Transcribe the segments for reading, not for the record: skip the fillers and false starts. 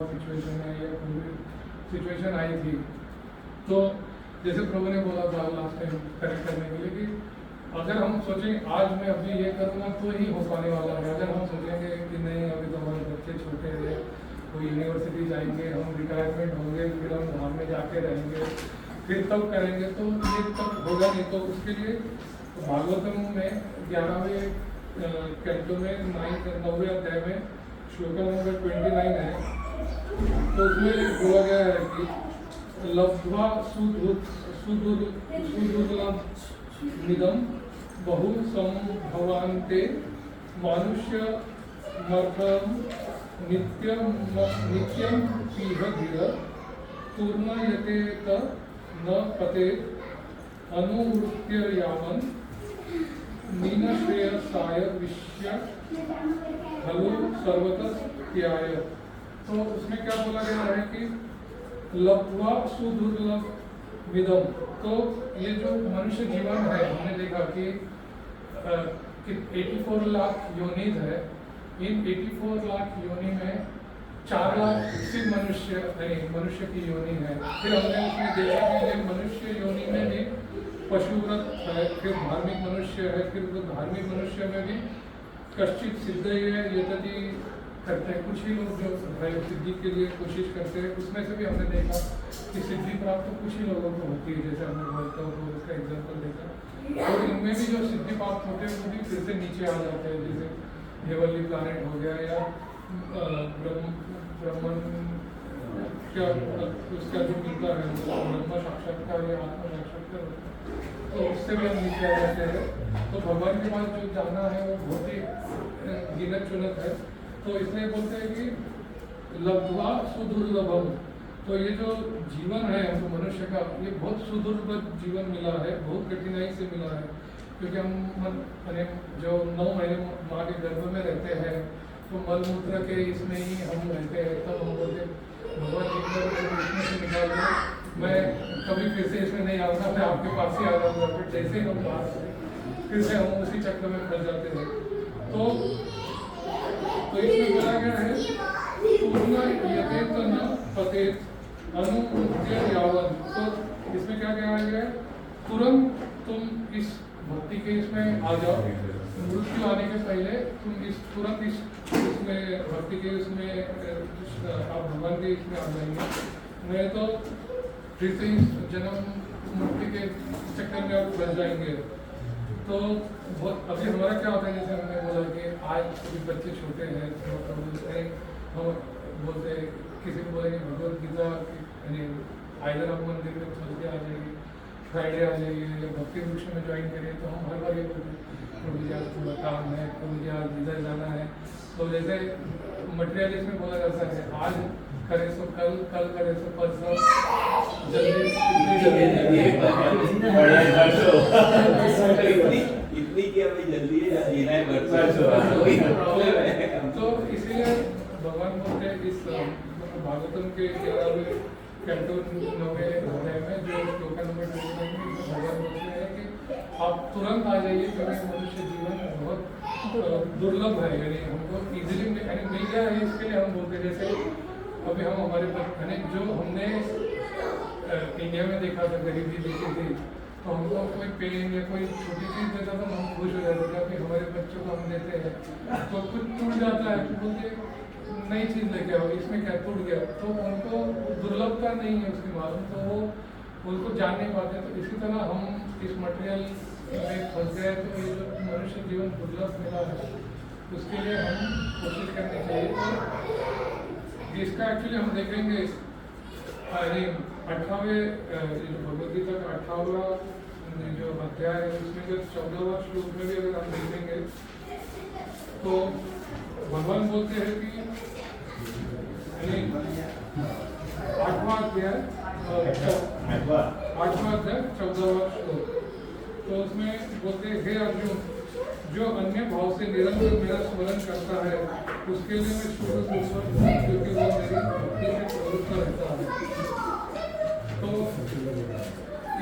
Situation है या कोई भी सिचुएशन आई थी, तो जैसे प्रभु ने बोला था लास्ट टाइम करेक्ट करने के लिए कि अगर हम सोचें आज मैं अभी ये करूँगा तो ही हो पाने वाला है। अगर हम सोचेंगे कि नहीं अभी तो हमारे बच्चे छोटे हैं, कोई यूनिवर्सिटी जाएंगे, हम रिटायरमेंट होंगे, फिर हम धाम में जाके रहेंगे, फिर तब करेंगे, तो ये तब होगा नहीं। तो उसके लिए भागवतम में 11वें कैंटो में 9वें अध्याय में श्लोक नंबर 29 है, तो उसमें बोला गया है कि लब्ध्वा सुदुर्लभमिदं बहु संभवान्ते मानुष्य मर्थं नित्यं पीह धीर तूर्णयतेत न पतेत् अनुवृत्य यावन् मीनश्रेयसाय विश्य खलु सर्वतस्त्याय। तो उसमें क्या बोला गया है कि लब्ध्वा सुदुर्लभमिदं, तो ये जो मनुष्य जीवन है, हमने देखा कि 84 लाख योनिज है। इन 84 लाख योनि में 4 लाख सिर्फ मनुष्य की योनि है। फिर हमने उसमें देखा कि ये मनुष्य योनि में भी पशुव्रत है, फिर धार्मिक मनुष्य है, फिर तो धार्मिक मनुष्य में भी कश्चित सिद्ध यतति करते हैं। कुछ ही लोग जो है सिद्धि के लिए कोशिश करते हैं, उसमें से भी हमने देखा कि सिद्धि प्राप्त कुछ ही लोगों को होती है, जैसे हमने बोलते हो तो उसका एग्जाम्पल देखा। और इनमें भी जो सिद्धि प्राप्त होते हैं वो भी फिर से नीचे आ जाते हैं, जैसे हेवनली प्लैनेट हो गया या ब्रह्मन क्या उसका जो मिलता है ब्रह्म साक्षात्कार या आत्म साक्षात्कार होता है, तो उससे भी हम नीचे आ जाते हैं। तो भगवान के पास जो जाना है वो बहुत ही गिनत चुनत है। तो इसलिए बोलते हैं कि लब्ध्वा सुदुर्लभम, तो ये जो जीवन है हमको मनुष्य का, ये बहुत सुदुर्लभ जीवन मिला है, बहुत कठिनाई से मिला है। क्योंकि हम जो 9 महीने माँ के गर्भ में रहते हैं, तो मल मूत्र के इसमें ही हम रहते हैं। तब हम बोलते भगवान इसमें से निकाल दो, मैं कभी फिर से इसमें नहीं आऊँगा, मैं आपके पास ही आ जाऊँगा। फिर जैसे हम बाहर फिर से हम उसी चक्र में फंस जाते हैं। तो इसमें बोला गया है पूर्ण यतेत न पतेत् अनुवृत्य यावन्। तो इसमें क्या कहा गया है, तुरंत तुम इस भक्ति के इसमें आ जाओ, मृत्यु आने के पहले तुम तुरंत इसमें भक्ति के इसमें आप भगवान के इसमें आ जाएंगे, नहीं तो फिर से इस जन्म मृत्यु के चक्कर में आप फंस जाएंगे। तो बहुत अभी हमारा क्या होता है, जैसे हमने बोला कि आज अभी बच्चे छोटे हैं, तो हम बोलते हैं किसी को बोलेंगे भगवद गीता आइधर आप मंदिर में थर्सडे आ जाइए, फ्राइडे आ जाइए, या भक्ति वृक्ष में ज्वाइन करिए, तो हम हर बार ये बोलते हैं प्रभु जी आज थोड़ा काम है, प्रभु जी आज इधर जाना है। तो जैसे मटेरियल इसमें बोला जाता है आज करे सो कल, कल करे सो परसों, जल्दी इतनी की अभी जल्दी है जीना है तो इसीलिए भगवान बोलते हैं इस भागवतम के 11वें कैंटो 9वें अध्याय में जो श्लोक नंबर 29 में भगवान बोलते हैं कि आप तुरंत आ जाइए, क्योंकि मनुष्य जीवन बहुत दुर्लभ है, यानी हमको इजीली मिल गया है। इसके लिए हम बोलते हैं, जैसे अभी हम हमारे जो हमने इंडिया में देखा था, गरीबी देखी थी, तो हमको कोई पेन या कोई छोटी चीज़ देता था हम खुश हो जाते थे। कि हमारे बच्चों को हम देते हैं तो कुछ टूट जाता है, तो बोलते नई चीज़ लेके आओ, इसमें क्या टूट गया, तो उनको दुर्लभता नहीं है उसकी मालूम, तो वो उनको जान नहीं पाते। तो इसी तरह हम इस मटेरियल में फंस गए, तो ये जो मनुष्य जीवन दुर्लभ मिला है उसके लिए हम कोशिश करनी चाहिए। तो इसका एक्चुअली हम देखेंगे 18वें जो भगवद गीता का 18वां जो अध्याय है, उसमें जो 14वां श्लोक में भी अगर हम देखेंगे तो भगवान बोलते हैं कि 8वां अध्याय 14वां श्लोक, तो उसमें बोलते हैं हे अर्जुन, जो अन्य भाव से निरंतर मेरा स्मरण करता है उसके लिए मैं शुद्ध पुरुष, क्योंकि वो मेरी भक्ति से प्रवृत्त रहता है। तो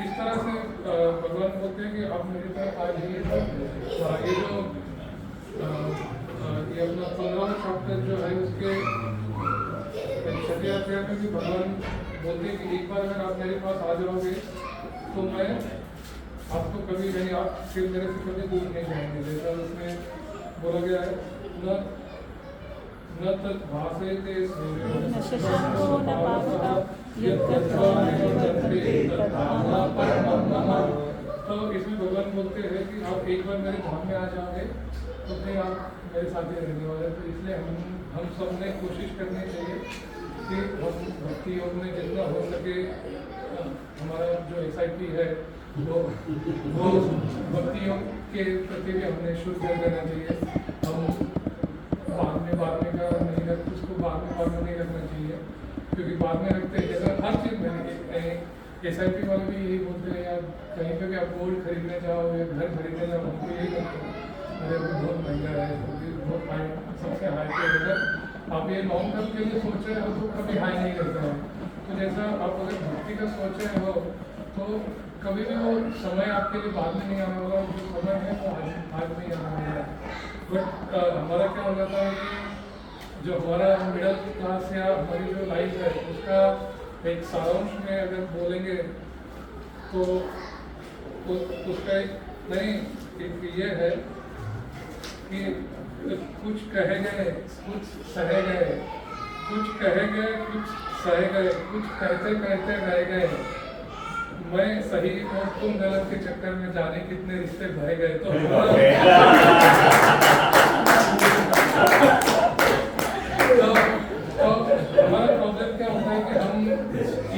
इस तरह से भगवान बोलते हैं कि आप मेरी तरफ आ जाइए। ये जो ये अपना 15वां चैप्टर जो है उसके रथ यात्रा में भी भगवान बोलते हैं कि एक बार अगर आप मेरे पास आ जाओगे तो मैं आपको कभी नहीं, आप फिर मेरे से कभी दूर नहीं जाएंगे। जैसा उसमें बोला गया है, न तत् भासेते न शशंको न पावकः यद्गत्वा न निवर्तते तद्धाम परमं मम। तो इसमें भगवान बोलते हैं कि आप एक बार मेरे धाम में आ जाओगे तो फिर आप मेरे साथ ही रहने वाले। तो इसलिए हम सब ने कोशिश करनी चाहिए कि हम भक्ति योग में जितना हो सके हमारा जो SIP है वो भक्ति योग के प्रति भी हमने शुरू कर देना चाहिए। हम बाद में का नहीं रख, उसको बाद में नहीं रखना चाहिए, क्योंकि बाद में रखते हैं जैसा हर चीज़ में SIP वाले भी यही बोलते हैं यार कहीं पे भी आप गोल्ड खरीदने जाओ या घर खरीदने जाओ हमको यही बोलते हैं अरे वो बहुत महंगा है, बहुत हाई, सबसे हाई पे अगर आप ये लॉन्ग टर्म के लिए सोच रहे हो तो कभी हाई नहीं करता है। तो जैसा आप अगर भक्ति का सोच रहे हो तो कभी भी वो समय आपके लिए बाद में नहीं आने वाला, जो समय है वो आज नहीं आने वाला है। बट हमारा क्या हो जाता है कि जो हमारा मिडिल क्लास या हमारी जो लाइफ है उसका एक सारांश में अगर बोलेंगे तो उसका एक ये है कि कुछ कहे गए कुछ सहे गए, कुछ कहे गए कुछ सहे गए, कुछ कहते कहते रह गए, मैं सही और तुम गलत के चक्कर में जाने कितने रिश्ते बह गए। तो हमारा प्रॉब्लम क्या होता है कि हम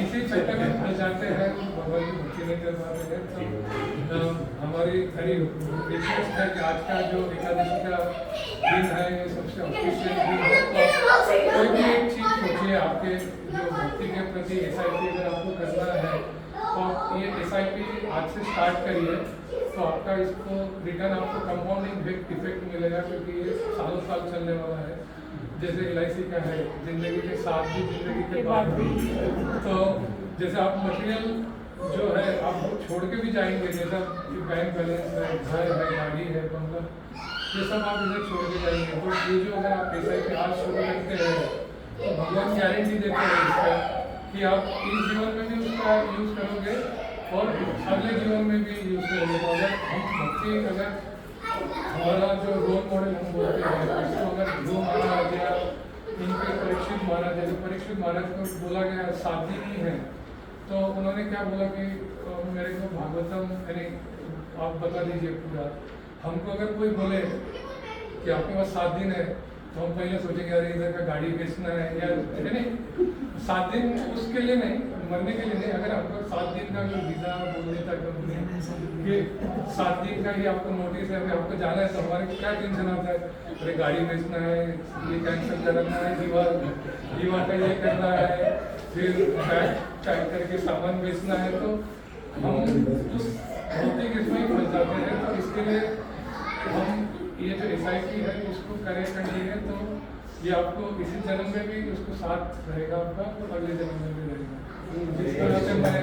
इसी चक्कर में फंस जाते हैं, भगवान की भक्ति नहीं कर पाते हैं। तो हमारी खरी रिक्वेस्ट है कि आज का जो एकादशी का दिन है ये सबसे ऑफिशियल दिन है। तो कोई भी एक चीज़ सोचिए आपके जो भक्ति के प्रति SIP अगर आपको करना है तो ये SIP आज से स्टार्ट करिए तो आपका इसको रिटर्न आपको कंपाउंडिंग इफेक्ट मिलेगा, क्योंकि ये सालों साल चलने वाला है। जैसे LIC का है जिंदगी के साथ भी जिंदगी के बाद भी। तो जैसे आप मटेरियल जो है आप छोड़ के भी जाएंगे, जैसा बैंक बैलेंस है, घर है, गाड़ी है, बंगला, ये सब आप इधर छोड़ के जाएंगे। तो ये जो अगर आप SIP आज शुरू करते हैं तो भगवान गारंटी देते हैं इसका कि आप इस जीवन में भी उसका यूज़ करोगे और अगले जीवन में भी यूज़ करोगे। तो अगर हम भक्ति अगर हमारा जो रोल मॉडल हम बोलते हैं इसको अगर ध्रुव महाराज या इनके परीक्षित महाराज, जैसे परीक्षित महाराज को बोला गया 7 दिन ही है, तो उन्होंने क्या बोला कि मेरे को भागवतम यानी आप बता दीजिए पूरा। हमको अगर कोई बोले कि आपके पास 7 दिन है तो हम पहले सोचेंगे अरे इधर का गाड़ी बेचना है या नहीं, 7 दिन उसके लिए नहीं, मरने के लिए नहीं। अगर आपको 7 दिन का जो वीज़ा बोल देता कंपनी कि 7 दिन का ही आपको नोटिस है, अभी आपको जाना है तो हमारे क्या टेंशन आता है, अरे गाड़ी बेचना है, ये कैंसिल करना है, दीवार का ये करना है, फिर पैक करके सामान बेचना है। तो हम उस भौतिक इसमें फंस जाते हैं। तो इसके लिए हम ये जो SIP है उसको करें कंटिन्यू, तो ये आपको इसी जन्म में भी उसको साथ रहेगा आपका, तो अगले जन्म में भी रहेगा। जिस तरह से मैं